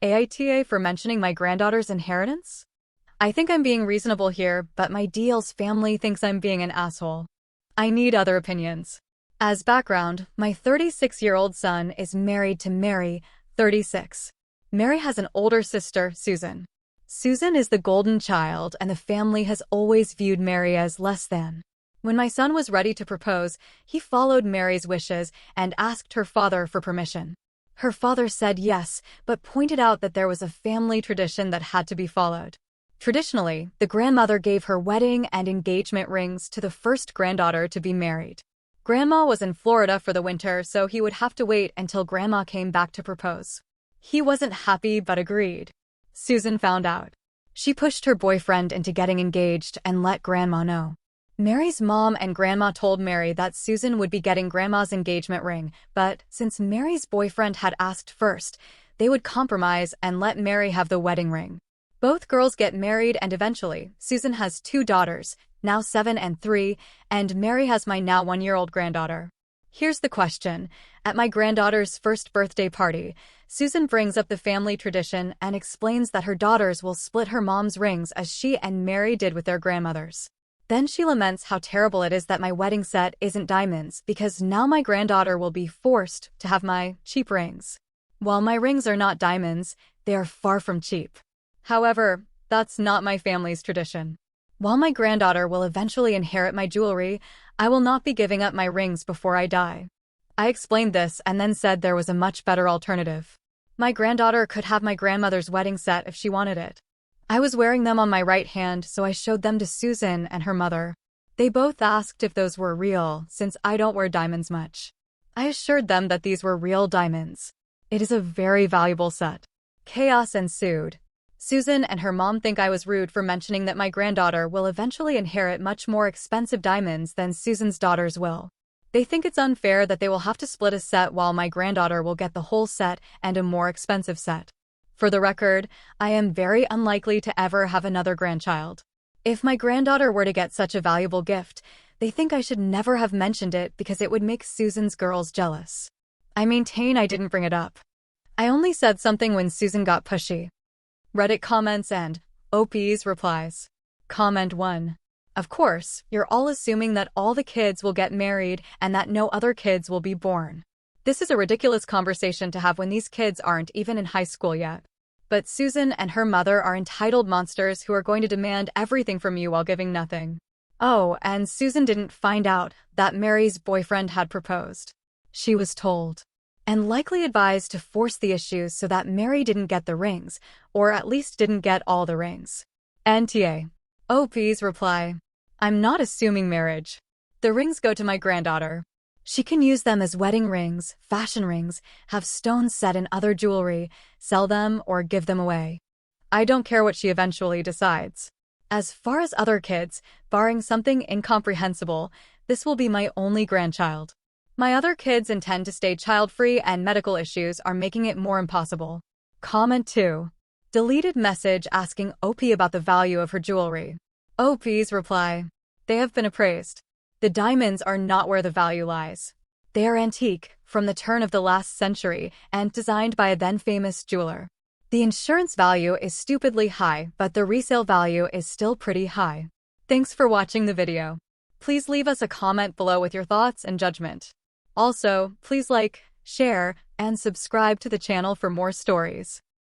AITA for mentioning my granddaughter's inheritance? I think I'm being reasonable here, but my DL's family thinks I'm being an asshole. I need other opinions. As background, my 36-year-old son is married to Mary, 36. Mary has an older sister, Susan. Susan is the golden child, and the family has always viewed Mary as less than. When my son was ready to propose, he followed Mary's wishes and asked her father for permission. Her father said yes, but pointed out that there was a family tradition that had to be followed. Traditionally, the grandmother gave her wedding and engagement rings to the first granddaughter to be married. Grandma was in Florida for the winter, so he would have to wait until Grandma came back to propose. He wasn't happy but agreed. Susan found out. She pushed her boyfriend into getting engaged and let Grandma know. Mary's mom and Grandma told Mary that Susan would be getting Grandma's engagement ring, but since Mary's boyfriend had asked first, they would compromise and let Mary have the wedding ring. Both girls get married and eventually, Susan has 2 daughters, now 7 and 3, and Mary has my now 1-year-old granddaughter. Here's the question. At my granddaughter's first birthday party, Susan brings up the family tradition and explains that her daughters will split her mom's rings as she and Mary did with their grandmothers. Then she laments how terrible it is that my wedding set isn't diamonds because now my granddaughter will be forced to have my cheap rings. While my rings are not diamonds, they are far from cheap. However, that's not my family's tradition. While my granddaughter will eventually inherit my jewelry, I will not be giving up my rings before I die. I explained this and then said there was a much better alternative. My granddaughter could have my grandmother's wedding set if she wanted it. I was wearing them on my right hand, so I showed them to Susan and her mother. They both asked if those were real, since I don't wear diamonds much. I assured them that these were real diamonds. It is a very valuable set. Chaos ensued. Susan and her mom think I was rude for mentioning that my granddaughter will eventually inherit much more expensive diamonds than Susan's daughters will. They think it's unfair that they will have to split a set while my granddaughter will get the whole set and a more expensive set. For the record, I am very unlikely to ever have another grandchild. If my granddaughter were to get such a valuable gift, they think I should never have mentioned it because it would make Susan's girls jealous. I maintain I didn't bring it up. I only said something when Susan got pushy. Reddit comments and OP's replies. Comment 1. Of course, you're all assuming that all the kids will get married and that no other kids will be born. This is a ridiculous conversation to have when these kids aren't even in high school yet. But Susan and her mother are entitled monsters who are going to demand everything from you while giving nothing. Oh, and Susan didn't find out that Mary's boyfriend had proposed. She was told. And likely advised to force the issues so that Mary didn't get the rings, or at least didn't get all the rings. NTA. OP's reply. I'm not assuming marriage. The rings go to my granddaughter. She can use them as wedding rings, fashion rings, have stones set in other jewelry, sell them, or give them away. I don't care what she eventually decides. As far as other kids, barring something incomprehensible, this will be my only grandchild. My other kids intend to stay child-free and medical issues are making it more impossible. Comment 2. Deleted message asking OP about the value of her jewelry. OP's reply. They have been appraised. The diamonds are not where the value lies. They are antique, from the turn of the last century, and designed by a then-famous jeweler. The insurance value is stupidly high, but the resale value is still pretty high. Thanks for watching the video. Please leave us a comment below with your thoughts and judgment. Also, please like, share, and subscribe to the channel for more stories.